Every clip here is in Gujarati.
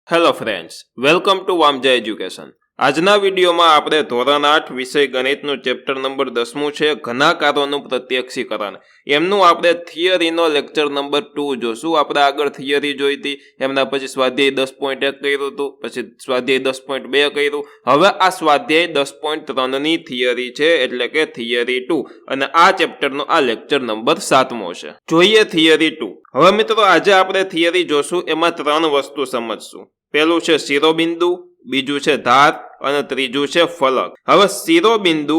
Hello friends, welcome to Vamja education. આજના વિડીયોમાં આપણે ધોરણ 8 વિષય ગણિતનું ચેપ્ટર નંબર 10મું છે ઘનાકારોનું પ્રત્યક્ષીકરણ. એમનું આપણે થિયરીનો લેક્ચર નંબર 2 જોશું. આપણે આગળ થિયરી જોઈ હતી, એમના પછી સ્વાધ્યાય 10.1 કર્યું હતું, પછી સ્વાધ્યાય 10.2 કર્યું. હવે આ સ્વાધ્યાય 10.3ની થિયરી છે, એટલે કે Theory-2, અને આ ચેપ્ટરનો આ લેક્ચર નંબર 7મો છે. જોઈએ Theory-2. હવે મિત્રો, આજે આપણે થિયરી જોશું, એમાં 3 વસ્તુ સમજશું. પહેલું છે શિરોબિંદુ, બીજું છે ધાર અને ત્રીજું છે ફલક. હવે શિરોબિંદુ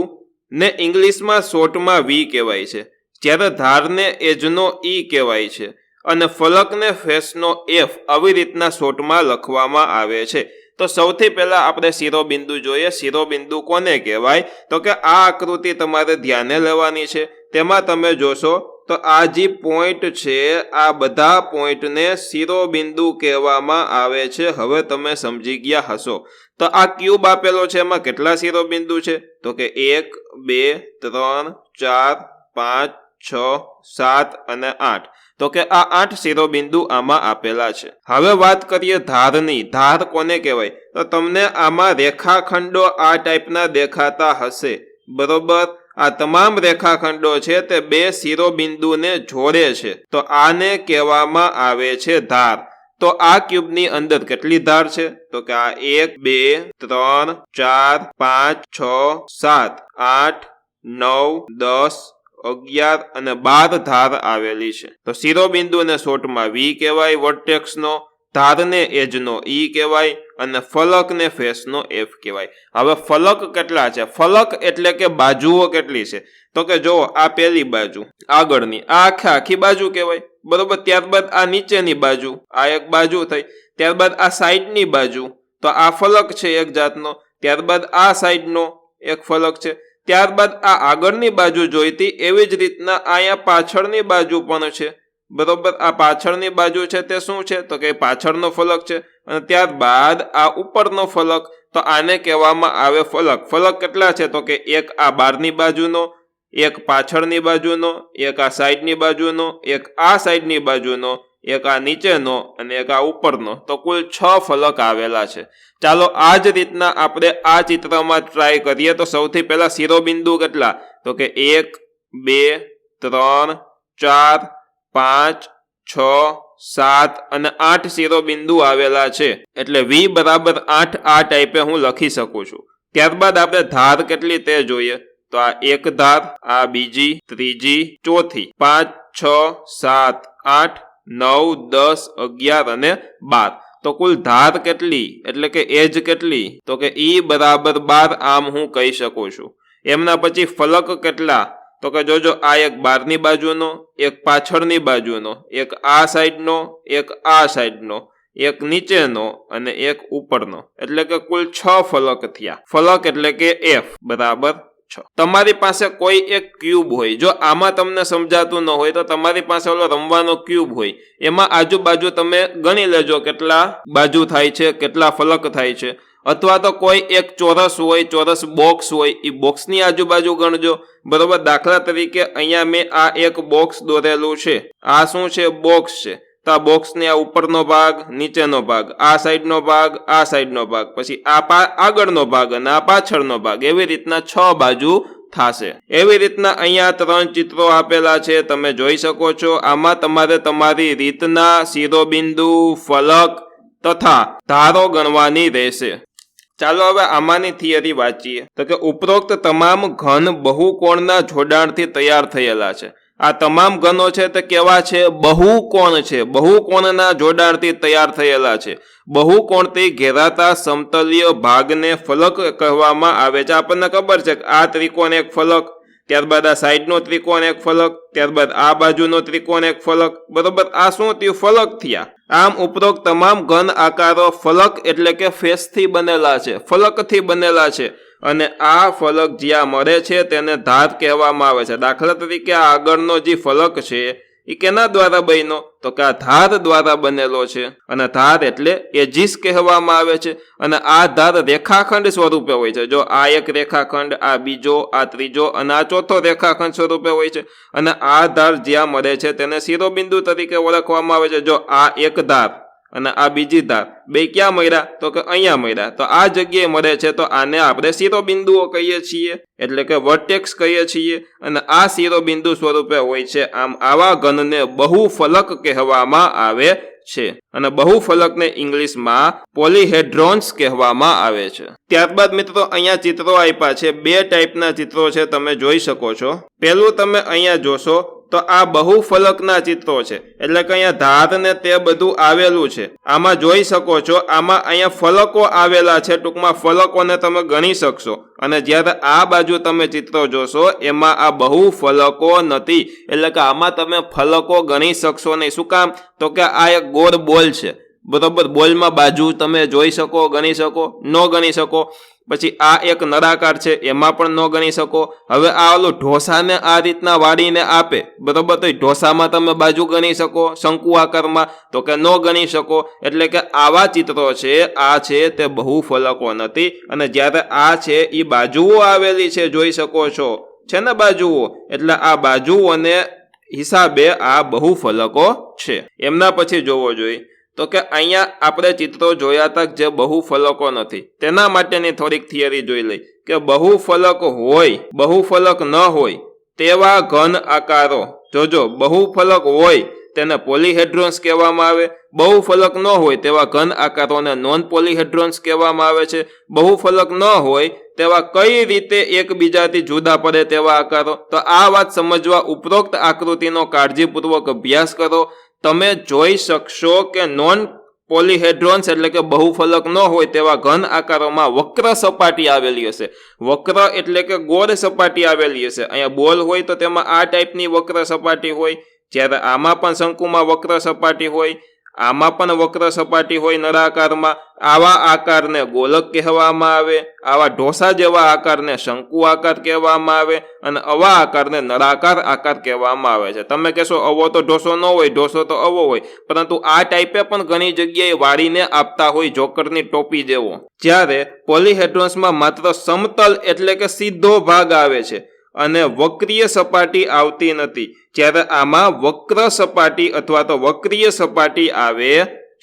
ને ઇંગ્લિશમાં શોર્ટમાં વી કહેવાય છે, જ્યારે ધારને એજનો ઈ કહેવાય છે અને ફલકને ફેસનો એફ આવી રીતના શોર્ટમાં લખવામાં આવે છે. તો સૌથી પહેલા આપણે શિરોબિંદુ જોઈએ. શિરોબિંદુ કોને કહેવાય? તો કે આ આકૃતિ તમારે ધ્યાને લેવાની છે. તેમાં તમે જોશો તો આ જે પોઈન્ટ છે, આ બધા પોઈન્ટને શિરોબિંદુ કહેવામાં આવે છે. હવે તમે સમજી ગયા હશો. તો આ ક્યુબ આપેલો છે, એમાં કેટલા શિરોબિંદુ છે? તો કે 1 2 3 4 5 6 7 અને 8. તો કે આ 8 શિરોબિંદુ આમાં આપેલા છે. હવે વાત કરીએ ધારની. ધાર કોને કહેવાય? તો તમને આમાં રેખાખંડો આ ટાઈપના દેખાતા હશે, બરોબર? આ તમામ રેખાખંડો છે તે બે શિરોબિંદુને જોડે છે, તો આને કહેવામાં આવે છે ધાર. તો આ ક્યુબની અંદર કેટલી ધાર છે? તો કે આ 1 2 3 4 5 6 7 8 9 10 11 અને 12 ધાર આવેલી છે. તો શિરોબિંદુને શોર્ટમાં વી કહેવાય વર્ટેક્સનો, ધારને એજનો ઈ કહેવાય અને ફલકને ફેસનો એફ કહેવાય. હવે ફલક કેટલા છે? ફલક એટલે કે બાજુઓ કેટલી છે? તો કે જો આ પહેલી બાજુ આગળની, આ આખી બાજુ કહેવાય, બરોબર? ત્યારબાદ આ નીચેની બાજુ, આ એક બાજુ થઈ. ત્યારબાદ આ સાઈડની બાજુ, તો આ ફલક છે એક જાતનો. ત્યારબાદ આ સાઈડનો એક ફલક છે. ત્યારબાદ આ આગળની બાજુ જોઈતી, એવી જ રીતના અહીંયા પાછળની બાજુ પણ છે, બરોબર? આ પાછળની બાજુ છે તે શું છે? તો કે પાછળનો ફલક છે. અને ત્યારબાદ આ ઉપરનો ફલક, તો આને કહેવામાં આવે ફલક. ફલક કેટલા છે? તો કે એક આ બહારની બાજુનો, એક પાછળની બાજુનો, એક આ સાઈડની બાજુનો, એક આ સાઈડની બાજુનો, એક આ નીચેનો અને એક આ ઉપરનો. તો કુલ 6 ફલક આવેલા છે. ચાલો આ જ રીતના આપણે આ ચિત્રમાં ટ્રાય કરીએ. તો સૌથી પહેલા શિરોબિંદુ કેટલા? તો કે 1 2 3 4 5 6 7 અને 8 શિરોબિંદુ આવેલા છે, એટલે v બરાબર 8 આ ટાઈપે હું લખી શકું છું. ત્યારબાદ આપણે ધાર કેટલી તે જોઈએ. તો આ એક ધાર, આ બીજી, ત્રીજી, ચોથી, 5 6 7 8 9 10 11 અને 12. તો કુલ ધાર કેટલી, એટલે કે એજ કેટલી? તો કે ઈ બરાબર 12 આમ હું કહી શકું છું. એમના પછી ફલક કેટલા? તો કે જોજો, આ એક બહારની બાજુનો, એક પાછળની બાજુનો, એક આ સાઈડનો, એક આ સાઈડનો, એક નીચેનો અને એક ઉપરનો. એટલે કે કુલ 6 ફલક થયા. ફલક એટલે કે એફ બરાબર 6. તમારી પાસે કોઈ એક ક્યુબ હોય, જો આમાં તમને સમજાતું ન હોય તો તમારી પાસે ઓલો રમવાનો ક્યુબ હોય, એમાં આજુબાજુ તમે ગણી લેજો કેટલા બાજુ થાય છે, કેટલા ફલક થાય છે. અથવા તો કોઈ એક ચોરસ હોય, ચોરસ બોક્સ હોય, એ બોક્સની આજુબાજુ ગણજો, બરોબર? દાખલા તરીકે અહીંયા મેં આ એક બોક્સ દોરેલું છે. આ શું છે? બોક્સ છે. તો આ બોક્સને આ ઉપરનો ભાગ, નીચેનો ભાગ, આ સાઈડનો ભાગ, આ સાઈડનો ભાગ, પછી આ આગળનો ભાગ અને આ પાછળનો ભાગ, એવી રીતના 6 બાજુ થશે. એવી રીતના અહીંયા 3 ચિત્રો આપેલા છે, તમે જોઈ શકો છો. આમાં તમારે તમારી રીતના શિરોબિંદુ, ફલક તથા ધારો ગણવાની રહેશે. ચાલો હવે આમાંની થિયરી વાંચીએ. તો કે ઉપરોક્ત તમામ ઘન બહુકોણના જોડાણથી તૈયાર થયેલા છે. આ તમામ ઘનો છે તે કેવા છે? બહુકોણ છે. બહુકોણના જોડાણથી તૈયાર થયેલા છે. બહુકોણથી ઘેરાતા સમતલીય ભાગને ફલક કહેવામાં આવે છે. આપણને ખબર છે કે આ ત્રિકોણ એક ફલક, ત્યારબાદ આ સાઈડનો ત્રિકોણ એક ફલક, ત્યારબાદ આ બાજુનો ત્રિકોણ એક ફલક, બરોબર? આ શું થયું? ફલક થયા. આમ ઉપરોક્ત તમામ ઘન આકારો ફલક એટલે કે ફેસથી બનેલા છે, ફલકથી બનેલા છે. અને આ ફલક જ્યાં મળે છે તેને ધાર કહેવામાં આવે છે. દાખલા તરીકે આ આગળનો જે ફલક છે એ કેના દ્વારા બન્યો? તો કે આ ધાર દ્વારા બનેલો છે. અને ધાર એટલે એજીસ કહેવામાં આવે છે. અને આ ધાર રેખાખંડ સ્વરૂપે હોય છે. જો આ એક રેખાખંડ, આ બીજો, આ ત્રીજો અને આ ચોથો રેખાખંડ સ્વરૂપે હોય છે. અને આ ધાર જ્યાં મળે છે તેને શિરોબિંદુ તરીકે ઓળખવામાં આવે છે. જો આ એક ધાર, અને આ બીજી ધાર બે ક્યાં મળ્યા તો કે અહીંયા મળ્યા, તો આ જગ્યાએ મળે છે તો આને આપણે શિરોબિંદુઓ કહીએ છીએ, એટલે કે વર્ટેક્સ કહીએ છીએ, અને આ શિરોબિંદુ સ્વરૂપે હોય છે. આમ આવા ઘનને બહુફલક કહેવામાં આવે છે, અને બહુફલકને ઇંગ્લિશમાં પોલીહેડ્રોન્સ કહેવામાં આવે છે. ત્યારબાદ મિત્રો અહીંયા ચિત્રો આપ્યા છે, બે ટાઈપના ચિત્રો છે, તમે જોઈ શકો છો. પેલું તમે અહીંયા જોશો તો આ બહુફલકના ચિત્રો છે, એટલે કે અહીંયા ધાર ને તે બધું આવેલું છે. આમાં જોઈ શકો છો, આમાં અહીંયા ફલકો આવેલા છે, ટૂંકમાં ફલકોને તમે ગણી શકશો. અને જ્યારે આ બાજુ તમે ચિત્રો જોશો એમાં આ બહુફલકો નથી, એટલે કે આમાં તમે ફલકો ગણી શકશો નહીં. શું કામ? તો કે આ એક ગોળ બોલ છે, બરોબર. બોલમાં બાજુ તમે જોઈ શકો, ગણી શકો? ન ગણી શકો. પછી આ એક નળાકાર છે, એમાં પણ ન ગણી શકો. હવે આ ઓલું ઢોસાને આ રીતના વાળીને આપે, બરોબર, તો ઢોસામાં તમે બાજુ ગણી શકો શંકુ આકારમાં? તો કે ન ગણી શકો. એટલે કે આવા ચિત્રો છે, આ છે તે બહુફલકો નથી. અને જ્યારે આ છે એ બાજુઓ આવેલી છે, જોઈ શકો છો, છે ને બાજુઓ, એટલે આ બાજુઓને હિસાબે આ બહુફલકો છે. એમના પછી જોવો જોઈએ તો કે અહીંયા આપણે ચિત્રો જોયા હતા જે બહુફલકો નથી, તેના માટેની થોડીક થિયરી જોઈ લઈ કે બહુફલક હોય, બહુફલક ન હોય તેવા ઘન આકારો. જોજો, બહુફલક હોય તેને પોલીહેડ્રોન્સ કહેવામાં આવે, બહુફલક ન હોય તેવા ઘન આકારોને નોન પોલીહેડ્રોન્સ કહેવામાં આવે છે. બહુફલક ન હોય તેવા કઈ રીતે એકબીજાથી જુદા પડે તેવા આકારો. તો આ વાત સમજવા ઉપરોક્ત આકૃતિનો કાળજીપૂર્વક અભ્યાસ કરો. તમે જોઈ શકશો કે નોન પોલીહેડ્રોન્સ એટલે કે બહુફલક ન હોય તેવા ઘન આકારોમાં વક્ર સપાટી આવેલી હશે. વક્ર એટલે કે ગોળ સપાટી આવેલી હશે. અહીંયા બોલ હોય તો તેમાં આ ટાઈપની વક્ર સપાટી હોય, જ્યારે આમાં પણ શંકુમાં વક્ર સપાટી હોય, આમાં પણ વક્ર સપાટી હોય નળાકારમાં. આવા આકારને ગોલક કહેવામાં આવે, આવા ઢોસા જેવા આકારને શંકુ આકાર કહેવામાં આવે, અને આવા આકારને નળાકાર આકાર કહેવામાં આવે છે. તમે કહેશો અવો તો ઢોસો ન હોય, ઢોસો તો અવો હોય, પરંતુ આ ટાઈપે પણ ઘણી જગ્યાએ વાળીને આપતા હોય, જોકરની ટોપી જેવો. જ્યારે પોલીહેડ્રોન્સમાં માત્ર સમતલ એટલે કે સીધો ભાગ આવે છે અને વક્રીય સપાટી આવતી નથી, જ્યારે આમાં વક્ર સપાટી અથવા તો વક્રીય સપાટી આવે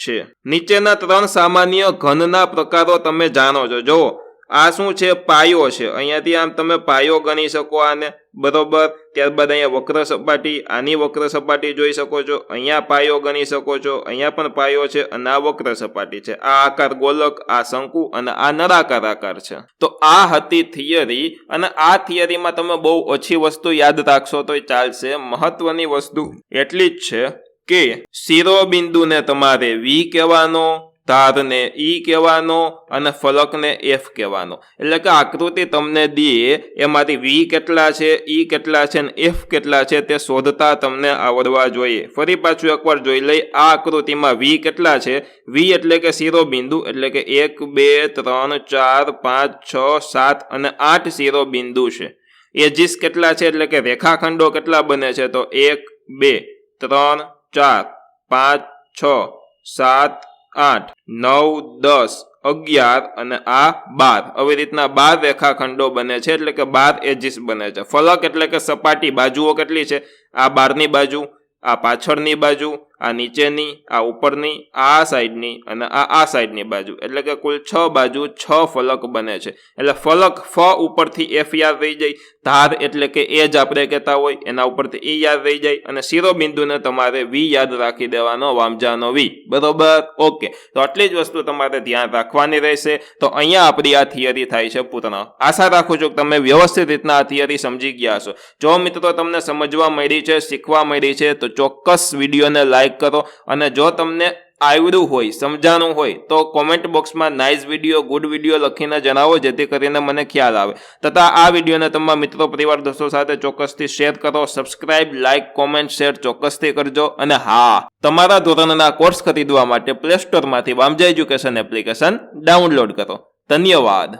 છે. નીચેના ત્રણ સામાન્ય ઘનના પ્રકારો તમે જાણો છો. જુઓ, આ શું છે? પાયો છે. અહીંયાથી આમ તમે પાયો ગણી શકો આને, બરોબર. ત્યારબાદ અહીંયા વક્ર સપાટી, આની વક્ર સપાટી જોઈ શકો છો, અહીંયા પાયો ગણી શકો છો, અહીંયા પણ પાયો છે, અને આ વક્ર સપાટી છે. આ આકાર ગોલક, આ શંકુ, અને આ નળાકાર આકાર છે. તો આ હતી થિયરી, અને આ થિયરીમાં તમે બહુ ઓછી વસ્તુ યાદ રાખશો તોય ચાલશે. મહત્વની વસ્તુ એટલી જ છે કે શિરોબિંદુને તમારે વી કહેવાનો, ધારને ઈ કહેવાનો, અને ફલકને એફ કહેવાનો. એટલે કે આકૃતિ તમને દે એમાંથી વી કેટલા છે, ઈ કેટલા છે, અને એફ કેટલા છે તે શોધતા તમને આવડવા જોઈએ. ફરી પાછું એકવાર જોઈ લઈ. આ આકૃતિમાં વી કેટલા છે? વી એટલે કે શિરોબિંદુ, એટલે કે 1 2 3 4 5 6 7 અને 8 શિરોબિંદુ છે. એજીસ કેટલા છે એટલે કે રેખાખંડો કેટલા બને છે? તો 1 2 3 4 5 6 7 8 9 10 11 અને આ 12. આવી રીતના 12 રેખાખંડો બને છે, એટલે કે 12 એજીસ બને છે. ફલક એટલે કે સપાટી, બાજુઓ કેટલી છે? આ 12ની બાજુ, આ પાછળની બાજુ, આ નીચેની, આ ઉપરની, આ સાઈડની, અને આ સાઈડની બાજુ, એટલે કે કુલ 6 બાજુ 6 ફલક બને છે. એટલે ફલક ફ ઉપરથી એફ યાદ રહી જાય, ધાર એટલે કે એ જ આપણે કહેતા હોય, એના ઉપરથી ઈ યાદ રહી જાય, અને શિરોબિંદુને તમારે વી યાદ રાખી દેવાનો, વામજાનો વી, બરોબર. ઓકે, તો આટલી જ વસ્તુ તમારે ધ્યાન રાખવાની રહેશે. તો અહીંયા આપણી આ થિયરી થાય છે પૂર્ણ. આશા રાખું છું કે તમે વ્યવસ્થિત રીતના આ થિયરી સમજી ગયા હશો. જો મિત્રો તમને સમજવા મળી છે, શીખવા મળી છે, તો ચોક્કસ વિડીયોને લાઈક કરો, અને જો તમને આવડ્યું હોય, સમજાણું હોય તો કોમેન્ટ બોક્સમાં નાઇસ વિડીયો, ગુડ વિડીયો લખીને જણાવો, જેથી કરીને મને ખ્યાલ આવે. તથા આ વિડીયોને તમારા મિત્રો, પરિવાર, દોસ્તો સાથે ચોક્કસથી શેર કરો. સબસ્ક્રાઇબ, લાઇક, કોમેન્ટ, શેર ચોક્કસથી કરજો. અને હા, તમારા ધોરણના કોર્સ ખરીદવા માટે પ્લે સ્ટોરમાંથી વામજા એજ્યુકેશન એપ્લિકેશન ડાઉનલોડ કરો. ધન્યવાદ.